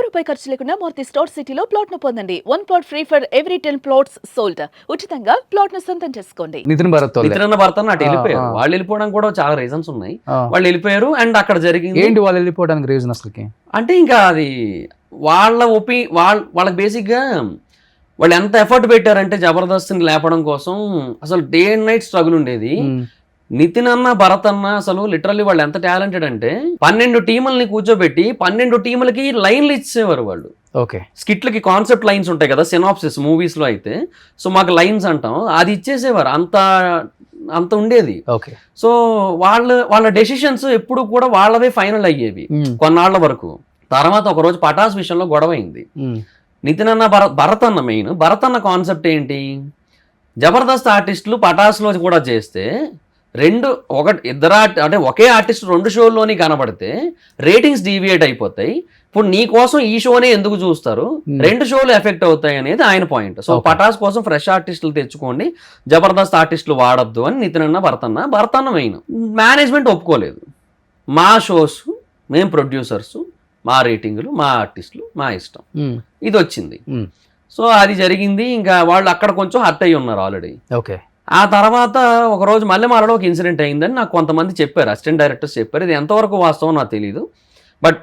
రూపాయి ఖర్చు లేకుండా మూర్తి స్టోర్ సిటీలో ప్లాట్ ను పొందండి. 1 plot free for every 10 plots sold. ఉచితంగా ప్లాట్ ను సొంతం చేసుకోండి. నితిన్ భరత్ అటు వెళ్ళిపోయారు. వాళ్ళు వెళ్ళిపోవడం కూడా చాలా రీజన్స్ ఉన్నాయి. వాళ్ళు వెళ్ళిపోయారు అండ్ అక్కడ జరిగింది ఏంటి వాళ్ళు వెళ్ళిపోవడానికి రీజన్ అసలుకి అంటే ఇంకా అది వాళ్ళకి బేసిక్ గా వాళ్ళు ఎంత ఎఫర్ట్ పెట్టారంటే జబర్దస్త్ని లేపడం కోసం అసలు డే అండ్ నైట్ స్ట్రగుల్ ఉండేది. నితిన్ అన్న భరత్ అన్న అసలు లిటరల్లీ వాళ్ళు ఎంత టాలెంటెడ్ అంటే 12 టీముల్ని కూర్చోబెట్టి 12 టీములకి లైన్లు ఇచ్చేవారు వాళ్ళు. ఓకే, స్కిట్లకి కాన్సెప్ట్ లైన్స్ ఉంటాయి కదా సినాప్సిస్ మూవీస్ లో అయితే, సో మాకు లైన్స్ అంటాం, అది ఇచ్చేసేవారు. అంత ఉండేది. ఓకే, సో వాళ్ళ డెసిషన్స్ ఎప్పుడు కూడా వాళ్ళవే ఫైనల్ అయ్యేవి కొన్నాళ్ల వరకు. తర్వాత ఒక రోజు పటాస్ విషయంలో గొడవ అయింది. నితిన్ అన్న భరత్ అన్న మెయిన్ భరత్ అన్న కాన్సెప్ట్ ఏంటి, జబర్దస్త్ ఆర్టిస్టులు పటాస్లో కూడా చేస్తే అంటే ఒకే ఆర్టిస్ట్ 2 షోల్లోని కనబడితే రేటింగ్స్ డీవియేట్ అయిపోతాయి. ఇప్పుడు నీ కోసం ఈ షోనే ఎందుకు చూస్తారు, 2 షోలు ఎఫెక్ట్ అవుతాయి అనేది ఆయన పాయింట్. సో పటాస్ కోసం ఫ్రెష్ ఆర్టిస్టులు తెచ్చుకోండి, జబర్దస్త్ ఆర్టిస్టులు వాడద్దు అని నితిన్ అన్న భరత్ అన్న మెయిన్. మేనేజ్మెంట్ ఒప్పుకోలేదు. మా షోస్ మేము ప్రొడ్యూసర్స్, మా రేటింగులు, మా ఆర్టిస్టులు, మా ఇష్టం, ఇది వచ్చింది. సో అది జరిగింది. ఇంకా వాళ్ళు అక్కడ కొంచెం హర్ట్ అయ్యి ఉన్నారు ఆల్రెడీ. ఓకే, ఆ తర్వాత ఒకరోజు మల్లెమాలలో ఒక ఇన్సిడెంట్ అయిందని నాకు కొంతమంది చెప్పారు, అసిస్టెంట్ డైరెక్టర్స్ చెప్పారు. ఇది ఎంతవరకు వాస్తవం నాకు తెలియదు, బట్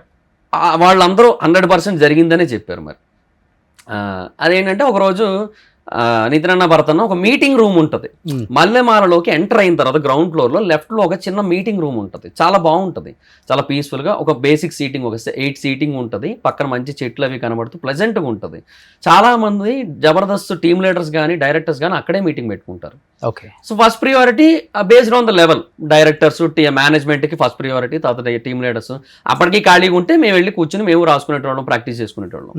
వాళ్ళందరూ 100% జరిగిందనే చెప్పారు. మరి అదేంటంటే ఒకరోజు నితిన్ అన్న భరత్ అన్న ఒక మీటింగ్ రూమ్ ఉంటుంది మల్లెమాలలోకి ఎంటర్ అయిన తర్వాత గ్రౌండ్ ఫ్లోర్లో లెఫ్ట్లో ఒక చిన్న మీటింగ్ రూమ్ ఉంటుంది. చాలా బాగుంటుంది, చాలా పీస్ఫుల్గా. ఒక బేసిక్ సీటింగ్, ఒక 8 సీటింగ్ ఉంటుంది. పక్కన మంచి చెట్లు అవి కనబడుతూ ప్లెజెంట్గా ఉంటుంది. చాలామంది జబర్దస్త్ టీమ్ లీడర్స్ కానీ డైరెక్టర్స్ కానీ అక్కడే మీటింగ్ పెట్టుకుంటారు. Okay, so first priority based on the level, directors మేనేజ్మెంట్కి ఫస్ట్ ప్రియారిటీ, తర్వాత టీమ్ లీడర్స్. అప్పటికి ఖాళీగా ఉంటే మేము వెళ్ళి కూర్చొని మేము రాసుకునేటోళ్ళం, ప్రాక్టీస్ చేసుకునేటోళ్ళం.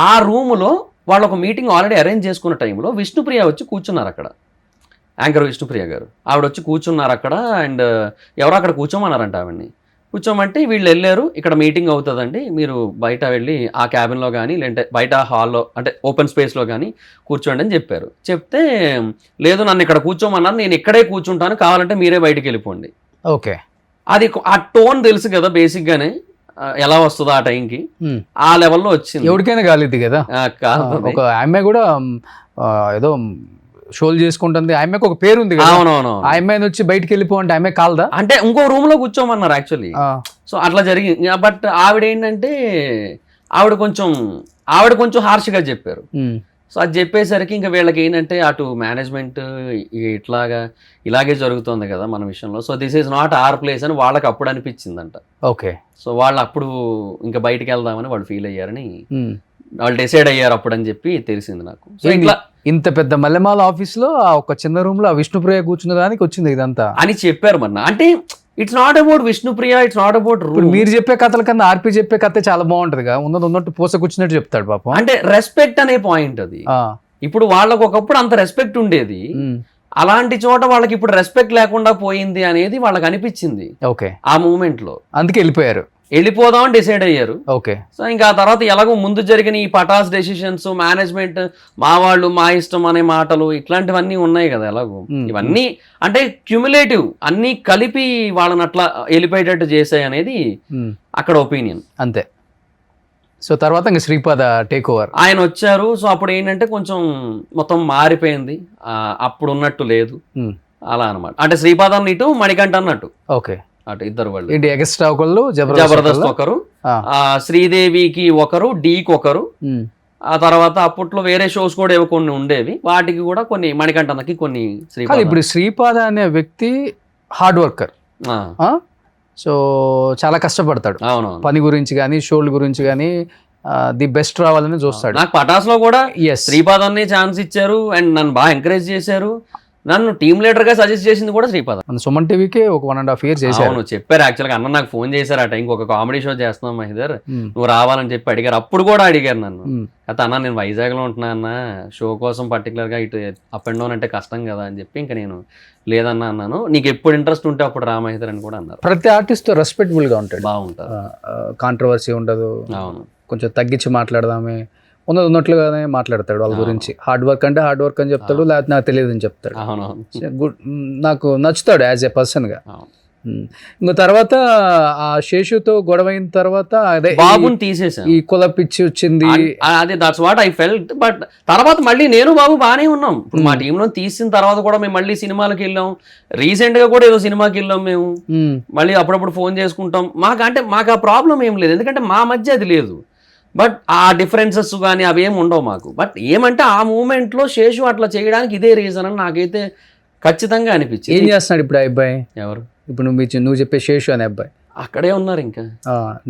ఆ రూములో వాళ్ళు ఒక మీటింగ్ ఆల్రెడీ అరేంజ్ చేసుకున్న టైంలో విష్ణుప్రియ వచ్చి కూర్చున్నారు అక్కడ. యాంకర్ విష్ణుప్రియ గారు ఆవిడ వచ్చి కూర్చున్నారు అక్కడ. అండ్ ఎవరో అక్కడ కూర్చోమన్నారంట ఆవిడ్ని. కూర్చోమంటే వీళ్ళు వెళ్ళారు, ఇక్కడ మీటింగ్ అవుతుందండి, మీరు బయట వెళ్ళి ఆ క్యాబిన్లో కానీ లేదంటే బయట హాల్లో అంటే ఓపెన్ స్పేస్లో కానీ కూర్చోండి అని చెప్పారు. చెప్తే లేదు నన్ను ఇక్కడ కూర్చోమన్నారు, నేను ఇక్కడే కూర్చుంటాను, కావాలంటే మీరే బయటికి వెళ్ళిపోండి. ఓకే, అది ఆ టోన్ తెలుసు కదా బేసిక్గానే ఎలా వస్తుందో ఆ టైంకి, ఆ లెవెల్లో వచ్చింది. ఎవరికైనా కాలేదు కదా. ఒక ఆమె కూడా ఏదో షోలు చేసుకుంటుంది, ఆమెకు ఒక పేరు ఉంది కదా. అవునవును, ఆ అమ్మాయిని వచ్చి బయటికి వెళ్ళిపోంటే ఆమె కాలదా అంటే ఇంకో రూమ్ లో కూర్చోమన్నారు యాక్చువల్లీ. సో అట్లా జరిగింది. బట్ ఆవిడ ఏంటంటే ఆవిడ కొంచెం హార్ష్గా చెప్పారు. సో అది చెప్పేసరికి ఇంకా వీళ్ళకి ఏంటంటే అటు మేనేజ్మెంట్ ఇలాగే జరుగుతుంది కదా మన విషయంలో, so this is not our place అని వాళ్ళకి అప్పుడు అనిపించిందంట. ఓకే, సో వాళ్ళు అప్పుడు ఇంకా బయటికి వెళ్దామని వాళ్ళు ఫీల్ అయ్యారని వాళ్ళు డిసైడ్ అయ్యారు అప్పుడు అని చెప్పి తెలిసింది నాకు. సో ఇట్లా ఇంత పెద్ద మల్లెమాల ఆఫీస్ లో ఒక చిన్న రూమ్ లో ఆ విష్ణుప్రియ కూర్చున్న దానికి వచ్చింది ఇదంతా అని చెప్పారు. మరి అంటే it's not about Vishnupriya, it's not about మీరు చెప్పే కథల కన్నా ఆర్పి చెప్పే కథ చాలా బాగుంటది కదా, ఉన్నట్టు పూస కూర్చున్నట్టు చెప్తాడు పాపం. అంటే రెస్పెక్ట్ అనే పాయింట్ అది. ఇప్పుడు వాళ్ళకు ఒకప్పుడు అంత రెస్పెక్ట్ ఉండేది, అలాంటి చోట వాళ్ళకి ఇప్పుడు రెస్పెక్ట్ లేకుండా పోయింది అనేది వాళ్ళకి అనిపించింది. ఓకే, ఆ మూమెంట్ లో అందుకే వెళ్ళిపోదామని డిసైడ్ అయ్యారు. ఓకే, సో ఇంకా ఆ తర్వాత ఎలాగో ముందు జరిగిన ఈ పటాస్ డెసిషన్స్, మేనేజ్మెంట్ మా వాళ్ళు మా ఇష్టం అనే మాటలు ఇట్లాంటివన్నీ ఉన్నాయి కదా. ఎలాగో ఇవన్నీ అంటే క్యుములేటివ్ అన్ని కలిపి వాళ్ళని అట్లా వెళ్ళిపోయేటట్టు చేసాయి అనేది అక్కడ ఒపీనియన్ అంతే. సో తర్వాత ఇంకా శ్రీపాద టేక్ ఓవర్ ఆయన వచ్చారు. సో అప్పుడు ఏంటంటే కొంచెం మొత్తం మారిపోయింది, అప్పుడు ఉన్నట్టు లేదు అలా అనమాట. అంటే శ్రీపాద ఇటు మణికంఠ అన్నట్టు. ఓకే, అటు ఇద్దరు వాళ్ళు ఏంటి ఎక్స్ట్రా ఒకళ్ళు, జబర్దస్త్ ఒకరు, శ్రీదేవికి ఒకరు, డీకి ఒకరు. ఆ తర్వాత అప్పట్లో వేరే షోస్ కూడా ఏవో కొన్ని ఉండేవి, వాటికి కూడా కొన్ని మణికంఠనకి కొన్ని. ఇప్పుడు శ్రీపాద అనే వ్యక్తి హార్డ్ వర్కర్, సో చాలా కష్టపడతాడు. అవును, పని గురించి కానీ షోల గురించి కానీ ది బెస్ట్ రావాలని చూస్తాడు. నాకు పటాస్ లో కూడా శ్రీపాదాన్ని ఛాన్స్ ఇచ్చారు అండ్ నన్ను బాగా ఎంకరేజ్ చేశారు. నన్ను టీమ్ లీడర్ గా సజెస్ట్ చేసింది కూడా శ్రీపాద. సుమన్ టీవీకి ఒక 1.5 years చేశారు. చెప్పారు యాక్చువల్గా, అన్న నాకు ఫోన్ చేశారు ఆ టైంకి, ఒక కామెడీ షో చేస్తున్నాం మహిదర్, నువ్వు రావాలని చెప్పి అడిగారు. అప్పుడు కూడా అడిగారు నన్ను, అయితే అన్న నేను వైజాగ్ లో ఉంటున్నా అన్న, షో కోసం పర్టికులర్ గా ఇటు అప్ అండ్ డౌన్ అంటే కష్టం కదా అని చెప్పి ఇంకా నేను లేదన్నా అన్నాను. నీకు ఎప్పుడు ఇంట్రెస్ట్ ఉంటే అప్పుడు రా మహిదర్ అని కూడా అన్నారు. ప్రతి ఆర్టిస్ట్ తో రెస్పెక్టబుల్ గా ఉంటాడు, బాగుంటారు, కాంట్రవర్సీ ఉండదు. అవును, కొంచెం తగ్గించి మాట్లాడదామే, ఉన్నట్లుగానే మాట్లాడతాడు వాళ్ళ గురించి. హార్డ్ వర్క్ అంటే హార్డ్ వర్క్ అని చెప్తాడు, లేకపోతే నాకు తెలియదు అని చెప్తాడు. నాకు నచ్చుతాడు యాజ్ ఏ పర్సన్ గా. ఇంకో తర్వాత ఆ శేషుతో గొడవ అయిన తర్వాత అదే బాబుని తీసేసాను. ఈ కుల పిచ్చి వచ్చింది. అదే that's what I felt. But తర్వాత మళ్ళీ నేను బాబు బాగానే ఉన్నాం. ఇప్పుడు మా టీంలో తీసిన తర్వాత కూడా మేము మళ్ళీ సినిమాలకు వెళ్ళాం. రీసెంట్ గా కూడా ఏదో సినిమాకి వెళ్ళాం మేము. మళ్ళీ అప్పుడప్పుడు ఫోన్ చేసుకుంటాం. మాకు ఆ ప్రాబ్లం ఏం లేదు, ఎందుకంటే మా మధ్య అది లేదు. బట్ ఆ డిఫరెన్సెస్ కానీ అవి ఏమి ఉండవు మాకు. బట్ ఏమంటే ఆ మూమెంట్ లో శేషు అట్లా చేయడానికి ఇదే రీజన్ అని నాకైతే ఖచ్చితంగా అనిపించింది. ఏం చేస్తున్నాడు ఇప్పుడు ఆ అబ్బాయి? ఎవరు? ఇప్పుడు నువ్వు చెప్పే శేషు అనే అబ్బాయి అక్కడే ఉన్నారు ఇంకా.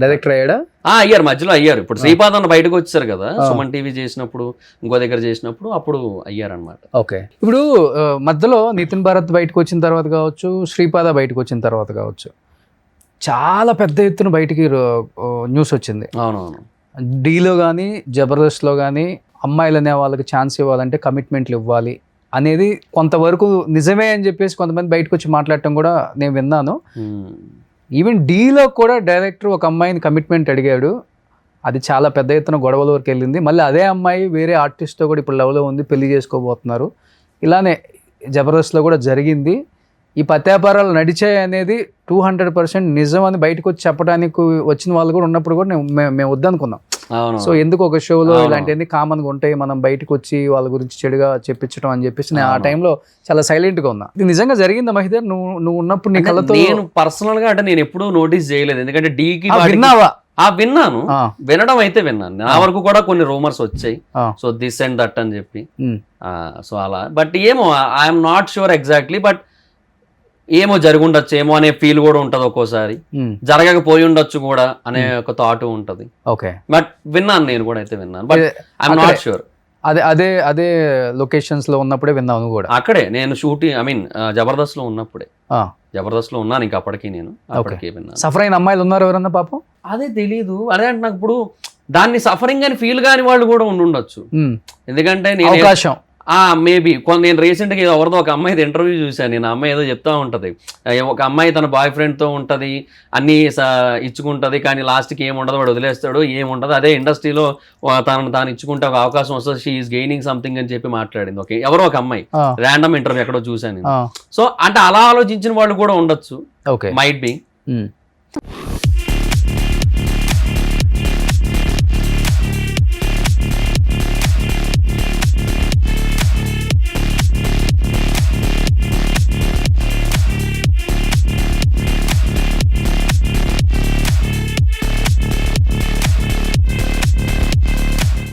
డైరెక్టర్ అయ్యాడా? అయ్యారు, మధ్యలో అయ్యారు. ఇప్పుడు శ్రీపాద్ అన్న బయటకు వచ్చారు కదా, సుమన్ టీవీ చేసినప్పుడు, ఇంకో దగ్గర చేసినప్పుడు, అప్పుడు అయ్యారనమాట. ఓకే. ఇప్పుడు మధ్యలో నితిన్ భారత్ బయటకు వచ్చిన తర్వాత కావచ్చు, శ్రీపాద బయటకు వచ్చిన తర్వాత కావచ్చు, చాలా పెద్ద ఎత్తున బయటికి న్యూస్ వచ్చింది. అవునవును. డీలో కానీ జబర్దస్త్లో కానీ అమ్మాయిలు అనే వాళ్ళకి ఛాన్స్ ఇవ్వాలంటే కమిట్మెంట్లు ఇవ్వాలి అనేది కొంతవరకు నిజమే అని చెప్పేసి కొంతమంది బయటకు వచ్చి మాట్లాడటం కూడా నేను విన్నాను. ఈవెన్ డీలో కూడా డైరెక్టర్ ఒక అమ్మాయిని కమిట్మెంట్ అడిగాడు. అది చాలా పెద్ద ఎత్తున గొడవల వరకు వెళ్ళింది. మళ్ళీ అదే అమ్మాయి వేరే ఆర్టిస్ట్తో కూడా ఇప్పుడు లవ్లో ఉంది, పెళ్లి చేసుకోబోతున్నారు. ఇలానే జబర్దస్త్లో కూడా జరిగింది. ఈ పత్యాపారాలు నడిచాయి అనేది 200% నిజం అని బయటకు వచ్చి చెప్పడానికి వచ్చిన వాళ్ళు కూడా ఉన్నప్పుడు కూడా మేము వద్దనుకున్నాం. సో ఎందుకు ఒక షోలో ఇలాంటివన్నీ కామన్గా ఉంటాయి, మనం బయటకు వచ్చి వాళ్ళ గురించి చెడుగా చెప్పించడం అని చెప్పేసి నేను ఆ టైంలో చాలా సైలెంట్గా ఉన్నా. ఇది నిజంగా జరిగిందా మహిదర్? నువ్వు ఉన్నప్పుడు నీ కళ్ళతో? నేను పర్సనల్ గా అంటే నేను ఎప్పుడూ నోటీస్ చేయలేదు, ఎందుకంటే డీకి విన్నావా? విన్నాను, వినడం అయితే విన్నాను. నా వరకు కూడా కొన్ని రూమర్స్ వచ్చాయి, సో దిస్ అండ్ దట్ అని చెప్పి. సో అలా, బట్ ఏమో I'm not sure exactly, but ఏమో జరుగుండొచ్చు ఏమో అనే ఫీల్ కూడా ఉంటది ఒక్కోసారి, జరగకపోయి ఉండొచ్చు కూడా అనే ఒక థాట్ ఉంటది. ఓకే. బట్ విన్నాను, నేను కూడా అయితే విన్నాను, బట్ ఐఎమ్ నాట్ షూర్. అదే లొకేషన్స్ లో ఉన్నప్పుడే విన్నాను కూడా. అక్కడే నేను షూటింగ్ జబర్దస్త్ లో ఉన్నప్పుడే, జబర్దస్త్ లో ఉన్నాను ఇంకా అప్పటికి, నేను అప్పటికే విన్నాను. సఫర్ అయిన అమ్మాయిలు ఉన్నారు ఎవరన్నా పాపం? అదే తెలీదు. అదే అంటే నాకు ఇప్పుడు దాన్ని సఫరింగ్ అని ఫీల్ కాని వాళ్ళు కూడా ఉండొచ్చు, ఎందుకంటే నేను అవకాశం మేబీ నేను రీసెంట్ గా ఎవరిదో ఒక అమ్మాయి ఇంటర్వ్యూ చూశాను. నేను అమ్మాయి ఏదో చెప్తా ఉంటది, ఒక అమ్మాయి తన బాయ్ ఫ్రెండ్ తో ఉంటది, అన్ని ఇచ్చుకుంటది, కానీ లాస్ట్ కి ఏముండదు, వాడు వదిలేస్తాడు, ఏముండదు. అదే ఇండస్ట్రీలో తాను ఇచ్చుకుంటే ఒక అవకాశం వస్తుంది, షీ ఈస్ గెయినింగ్ సంథింగ్ అని చెప్పి మాట్లాడింది. ఓకే, ఎవరో ఒక అమ్మాయి ర్యాండమ్ ఇంటర్వ్యూ ఎక్కడో చూశాను. సో అంటే అలా ఆలోచించిన వాళ్ళు కూడా ఉండొచ్చు, మైట్ బి.